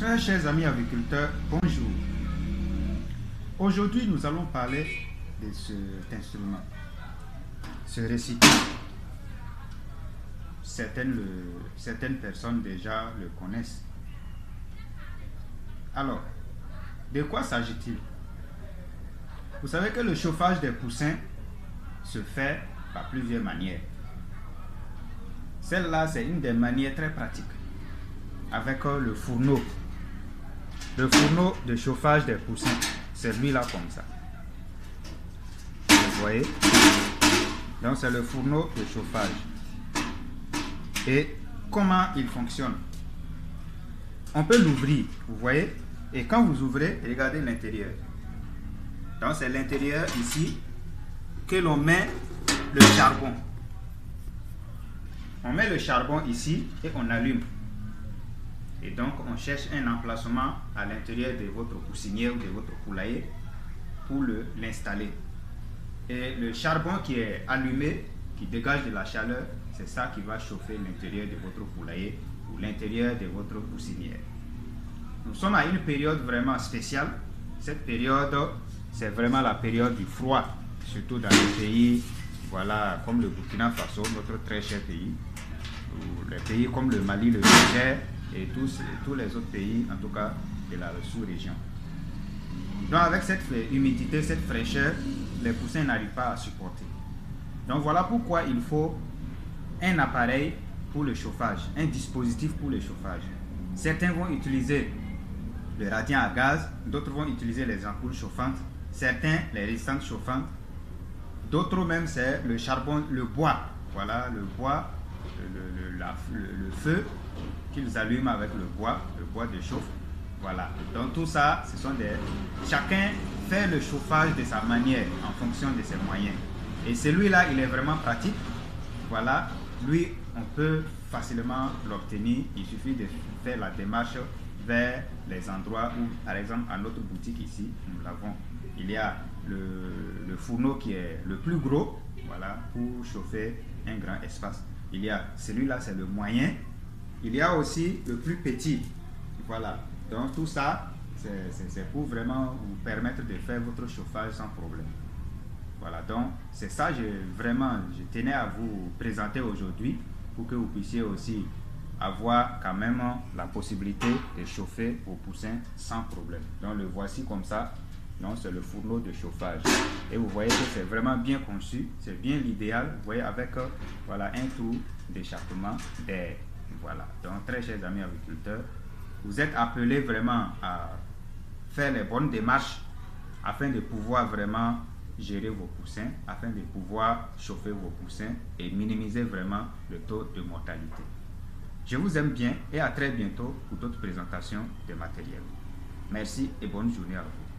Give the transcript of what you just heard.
Très chers amis agriculteurs, bonjour. Aujourd'hui, nous allons parler de cet instrument, ce récipient. Certaines personnes déjà le connaissent. Alors, de quoi s'agit-il? Vous savez que le chauffage des poussins se fait par plusieurs manières. Celle-là, c'est une des manières très pratiques, avec le fourneau. Le fourneau de chauffage des poussins, c'est lui-là comme ça. Vous voyez? Donc, c'est le fourneau de chauffage. Et comment il fonctionne? On peut l'ouvrir, vous voyez? Et quand vous ouvrez, regardez l'intérieur. Donc, c'est l'intérieur ici que l'on met le charbon. On met le charbon ici et on allume. Et donc, on cherche un emplacement à l'intérieur de votre poussinière ou de votre poulailler pour l'installer. Et le charbon qui est allumé, qui dégage de la chaleur, c'est ça qui va chauffer l'intérieur de votre poulailler ou l'intérieur de votre poussinière. Nous sommes à une période vraiment spéciale. Cette période, c'est vraiment la période du froid, surtout dans les pays, voilà, comme le Burkina Faso, notre très cher pays, ou les pays comme le Mali, le Niger, et tous les autres pays, en tout cas de la sous-région. Donc avec cette humidité, cette fraîcheur, les poussins n'arrivent pas à supporter. Donc voilà pourquoi il faut un appareil pour le chauffage, un dispositif pour le chauffage. Certains vont utiliser le radiant à gaz, d'autres vont utiliser les ampoules chauffantes, certains les résistantes chauffantes, d'autres même c'est le charbon, le bois, voilà le bois, le feu qu'ils allument avec le bois de chauffe. Voilà. Donc tout ça, ce sont chacun fait le chauffage de sa manière en fonction de ses moyens. Et celui-là, il est vraiment pratique. Voilà. Lui, on peut facilement l'obtenir. Il suffit de faire la démarche vers les endroits où, par exemple, à notre boutique ici, nous l'avons. Il y a le fourneau qui est le plus gros, voilà, pour chauffer un grand espace. Il y a celui-là, c'est le moyen. Il y a aussi le plus petit. Voilà. Donc tout ça, c'est pour vraiment vous permettre de faire votre chauffage sans problème. Voilà. Donc c'est ça, je tenais à vous présenter aujourd'hui pour que vous puissiez aussi avoir quand même la possibilité de chauffer vos poussins sans problème. Donc le voici comme ça. Donc c'est le fourneau de chauffage. Et vous voyez que c'est vraiment bien conçu. C'est bien l'idéal. Vous voyez avec voilà, un trou d'échappement d'air. Voilà. Donc très chers amis agriculteurs, vous êtes appelés vraiment à faire les bonnes démarches afin de pouvoir vraiment gérer vos poussins, afin de pouvoir chauffer vos poussins et minimiser vraiment le taux de mortalité. Je vous aime bien et à très bientôt pour d'autres présentations de matériel. Merci et bonne journée à vous.